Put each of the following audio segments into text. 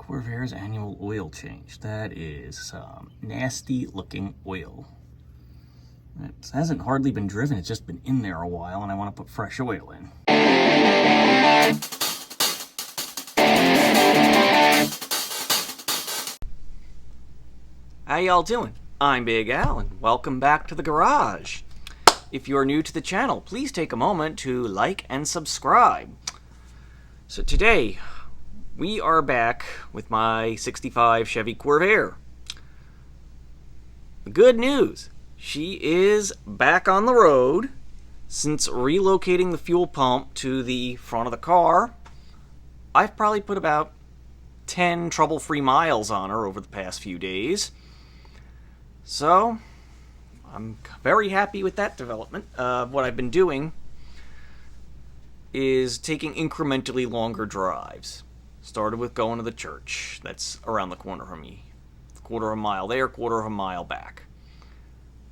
Corvair's annual oil change. That is some nasty looking oil. It hasn't hardly been driven, it's just been in there a while, and I want to put fresh oil in. How y'all doing? I'm Big Al, and welcome back to the garage. If you're new to the channel, please take a moment to like and subscribe. So today, we are back with my 65 Chevy Corvair. The good news, she is back on the road. Since relocating the fuel pump to the front of the car, I've probably put about 10 trouble-free miles on her over the past few days. So, I'm very happy with that development. What I've been doing is taking incrementally longer drives. Started with going to the church. That's around the corner from me. Quarter of a mile there, quarter of a mile back.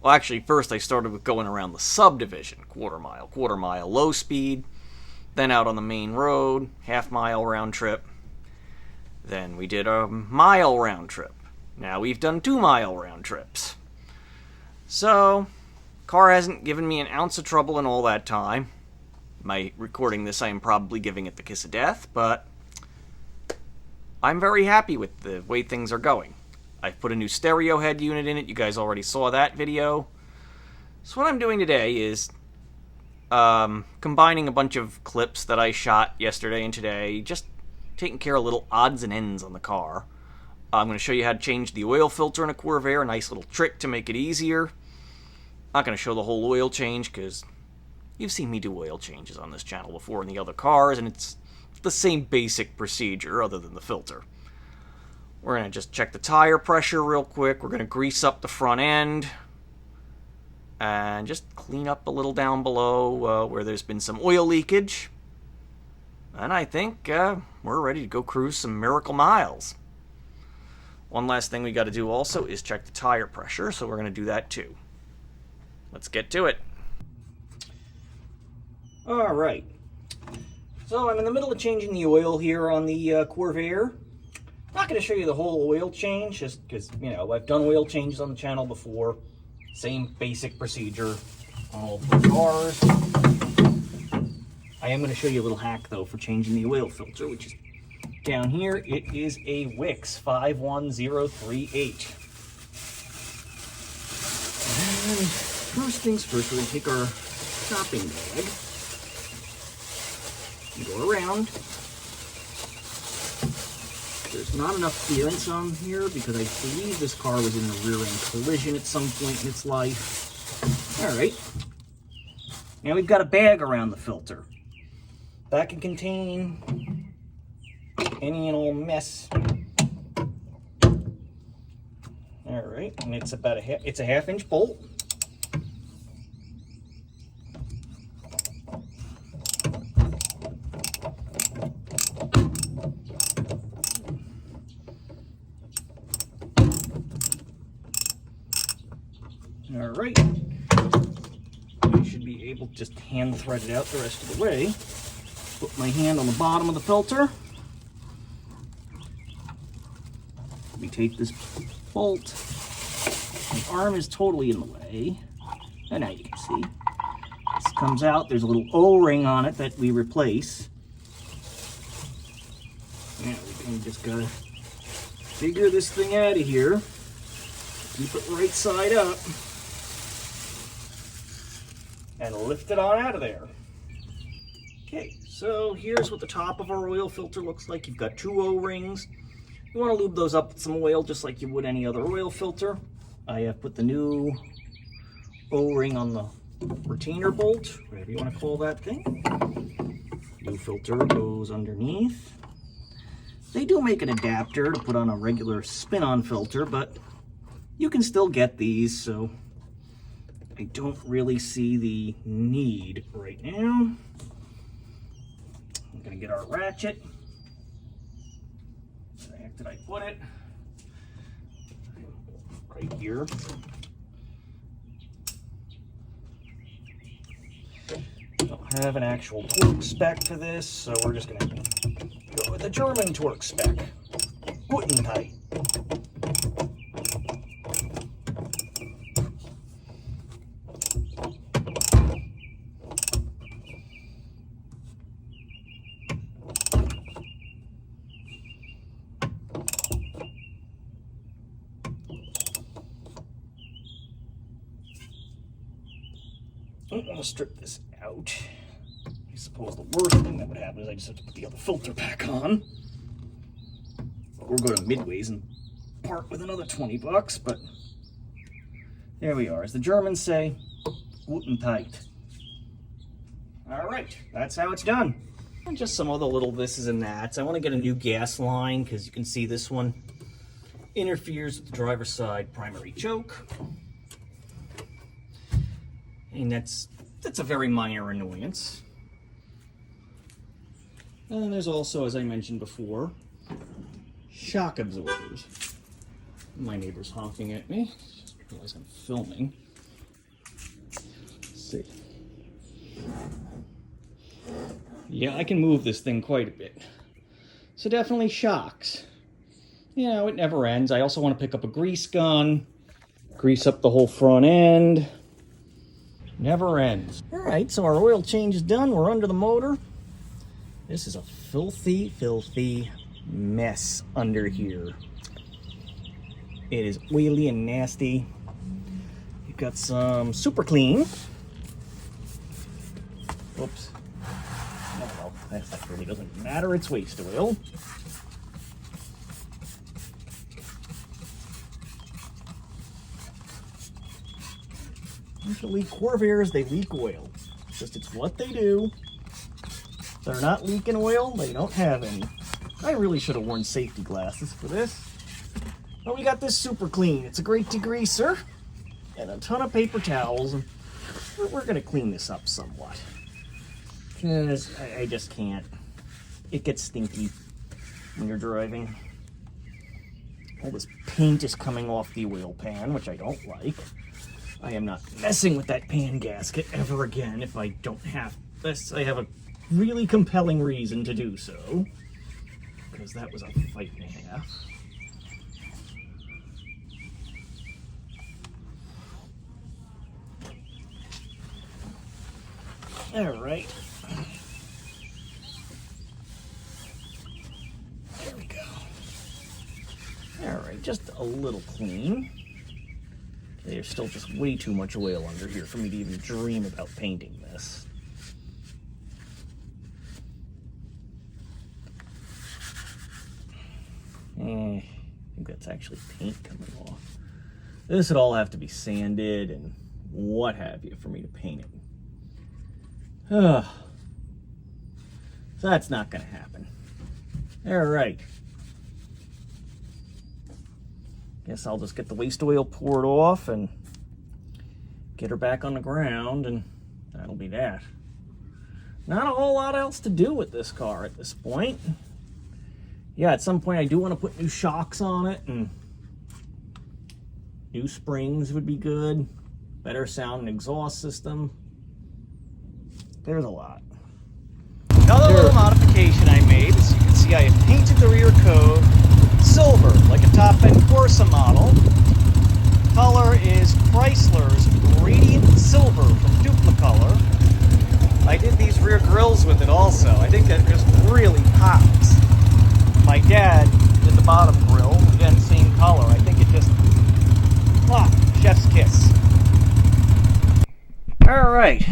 Well, actually, first I started with going around the subdivision. Quarter mile low speed. Then out on the main road, half-mile round trip. Then we did a mile round trip. Now we've done 2-mile round trips. So, car hasn't given me an ounce of trouble in all that time. My recording this, I am probably giving it the kiss of death, but I'm very happy with the way things are going. I've put a new stereo head unit in it. You guys already saw that video. So what I'm doing today is combining a bunch of clips that I shot yesterday and today, just taking care of little odds and ends on the car. I'm going to show you how to change the oil filter in a Corvair, a nice little trick to make it easier. I'm not going to show the whole oil change because you've seen me do oil changes on this channel before in the other cars, and it's the same basic procedure other than the filter. We're going to just check the tire pressure real quick. We're going to grease up the front end and just clean up a little down below where there's been some oil leakage. And I think we're ready to go cruise some miracle miles. One last thing we got to do also is check the tire pressure, so we're going to do that too. Let's get to it. All right. So I'm in the middle of changing the oil here on the Corvair. I'm not going to show you the whole oil change, just because, you know, I've done oil changes on the channel before. Same basic procedure on all the cars. I am going to show you a little hack, though, for changing the oil filter, which is down here. It is a Wix 51038. And first things first, we're going to take our shopping bag and go around. There's not enough clearance on here because I believe this car was in a rear-end collision at some point in its life. All right. Now we've got a bag around the filter. That can contain any and all mess. All right, and it's about it's a half-inch bolt. All right, I should be able to just hand thread it out the rest of the way. Put my hand on the bottom of the filter. We take this bolt. My arm is totally in the way. And now you can see. This comes out. There's a little O-ring on it that we replace. Now we just gotta figure this thing out of here. Keep it right side up. And lift it on out of there. Okay, so here's what the top of our oil filter looks like. You've got 2 O-rings. You want to lube those up with some oil just like you would any other oil filter. I have put the new O-ring on the retainer bolt, whatever you want to call that thing. New filter goes underneath. They do make an adapter to put on a regular spin-on filter, but you can still get these, so I don't really see the need right now. I'm going to get our ratchet. Where the heck did I put it? Right here. Don't have an actual torque spec for this, so we're just going to go with a German torque spec. putting tight. I'm going to strip this out. I suppose the worst thing that would happen is I just have to put the other filter back on. Or go to Midway's and part with another 20 bucks, but there we are. As the Germans say, guten tight. All right, that's how it's done. And just some other little thises and that's. I want to get a new gas line because you can see this one interferes with the driver's side primary choke. And that's a very minor annoyance. And there's also, as I mentioned before, shock absorbers. My neighbor's honking at me. Just realize I'm filming. Let's see. Yeah, I can move this thing quite a bit. So definitely shocks. You know, it never ends. I also want to pick up a grease gun, grease up the whole front end. Never ends. All right, so our oil change is done. We're under the motor. This is a filthy, filthy mess under here. It is oily and nasty. You've got some super clean. Oops. Oh well, that really doesn't matter. It's waste oil. Usually Corvairs, they leak oil. It's what they do. If they're not leaking oil, they don't have any. I really should have worn safety glasses for this. But we got this super clean. It's a great degreaser and a ton of paper towels. We're gonna clean this up somewhat. Because I just can't. It gets stinky when you're driving. All this paint is coming off the oil pan, which I don't like. I am not messing with that pan gasket ever again if I don't have this. I have a really compelling reason to do so. Because that was a fight and a half. All right. There we go. All right, just a little clean. There's still just way too much oil under here for me to even dream about painting this. I think that's actually paint coming off. This would all have to be sanded and what have you for me to paint it. So that's not going to happen. All right. Guess I'll just get the waste oil poured off and get her back on the ground, and that'll be that. Not a whole lot else to do with this car at this point. Yeah, at some point I do want to put new shocks on it, and new springs would be good. Better sound and exhaust system. There's a lot. Another little modification I made, as you can see, I have painted the rear code silver, like a top-end Corsa model. Color is Chrysler's Radiant Silver from Duplicolor. I did these rear grills with it also. I think that just really pops. My dad did the bottom grill, again, same color. I think it just, chef's kiss. All right.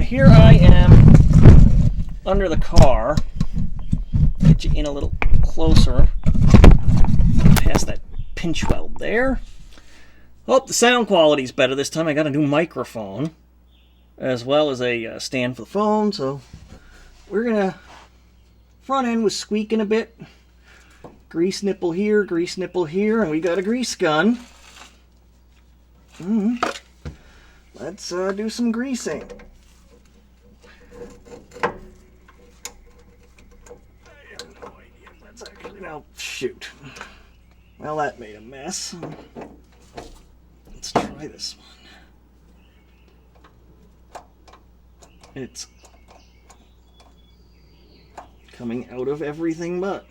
Here I am under the car. Get you in a little closer past that pinch weld there. Oh, the sound quality's better this time. I got a new microphone as well as a stand for the phone, so we're gonna, front end was squeaking a bit. Grease nipple here, and we got a grease gun. Let's do some greasing. Oh, shoot. Well, that made a mess. Let's try this one. It's coming out of everything but.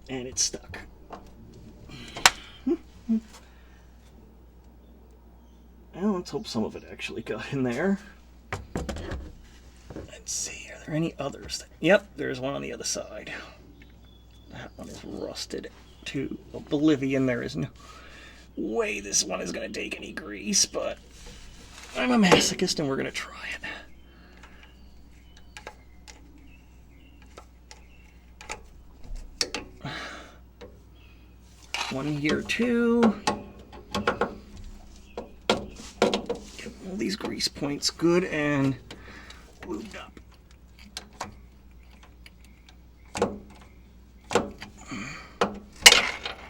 And it's stuck. Well, let's hope some of it actually got in there. Let's see, are there any others? Yep, there's one on the other side. That one is rusted to oblivion. There is no way this one is going to take any grease, but I'm a masochist and we're going to try it. One here too. Get all these grease points good and lubed up.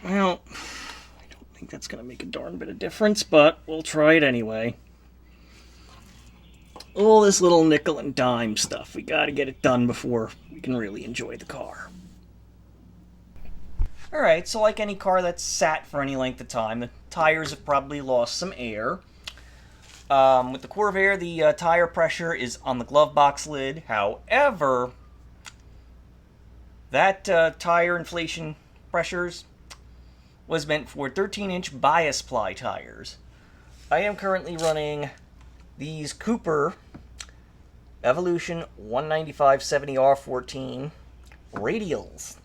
Well, I don't think that's going to make a darn bit of difference, but we'll try it anyway. All this little nickel and dime stuff, we got to get it done before we can really enjoy the car. Alright, so like any car that's sat for any length of time, the tires have probably lost some air. With the Corvair, the tire pressure is on the glove box lid. However, that tire inflation pressures was meant for 13-inch bias ply tires. I am currently running these Cooper Evolution 195/70R14 radials.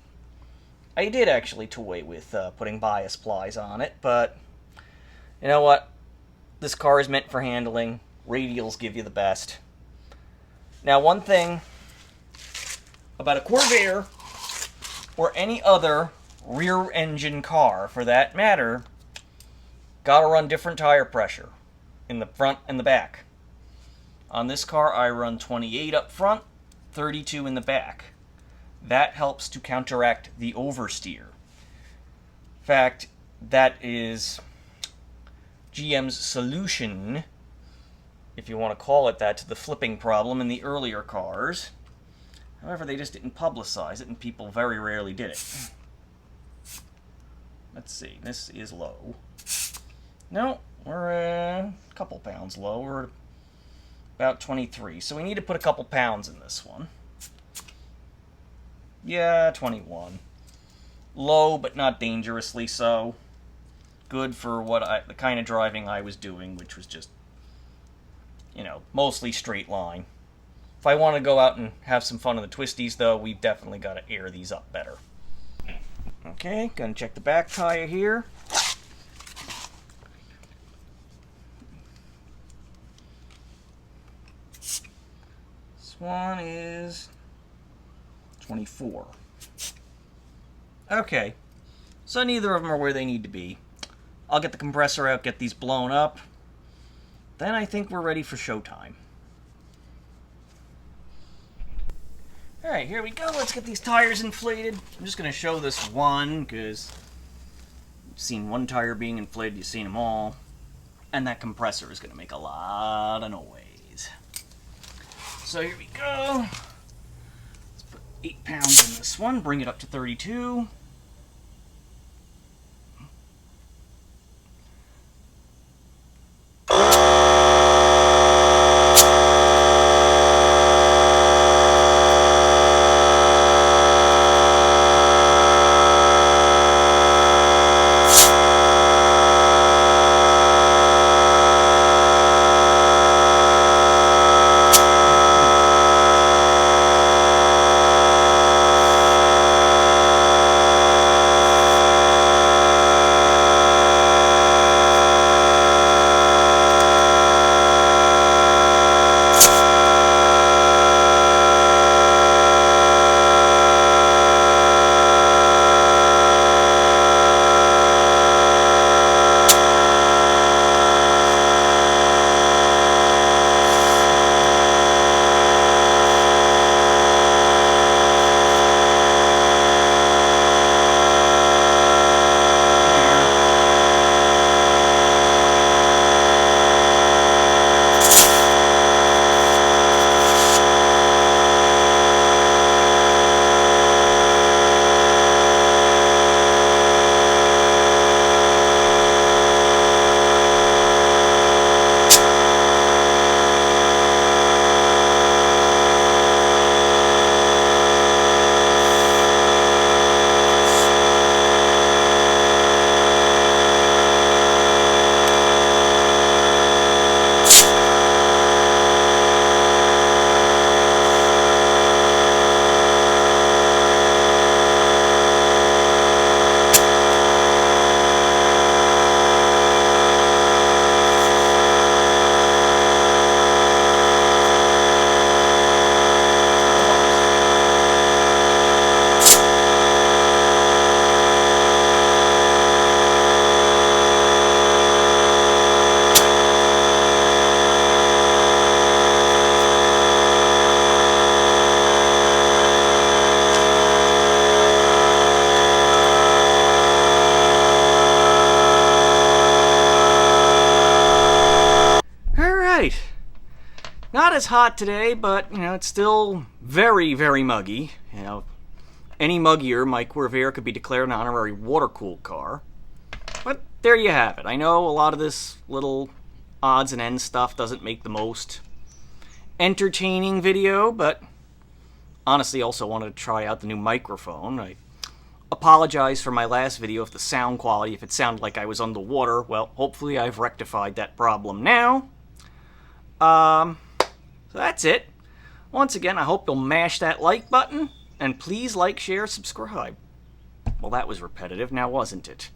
I did actually toy with putting bias plies on it, but you know what? This car is meant for handling. Radials give you the best. Now, one thing about a Corvair, or any other rear-engine car, for that matter, gotta run different tire pressure in the front and the back. On this car, I run 28 up front, 32 in the back. That helps to counteract the oversteer. In fact, that is GM's solution, if you want to call it that, to the flipping problem in the earlier cars. However, they just didn't publicize it, and people very rarely did it. Let's see, this is low. No, we're a couple pounds low. We're about 23, so we need to put a couple pounds in this one. Yeah, 21. Low, but not dangerously so. Good for the kind of driving I was doing, which was just, mostly straight line. If I want to go out and have some fun in the twisties, though, we've definitely got to air these up better. Okay, gonna check the back tire here. This one is 24. Okay, so neither of them are where they need to be. I'll get the compressor out, get these blown up. Then I think we're ready for showtime. Alright, here we go. Let's get these tires inflated. I'm just going to show this one because you've seen one tire being inflated, you've seen them all. And that compressor is going to make a lot of noise. So here we go. Let's put 8 pounds in this one, bring it up to 32. not as hot today, but, it's still very, very muggy. Any muggier, my Corvair could be declared an honorary water-cooled car. But there you have it. I know a lot of this little odds and ends stuff doesn't make the most entertaining video, but honestly also wanted to try out the new microphone. I apologize for my last video if the sound quality, if it sounded like I was underwater. Well, hopefully I've rectified that problem now. So that's it. Once again, I hope you'll mash that like button, and please like, share, subscribe. Well, that was repetitive, now wasn't it?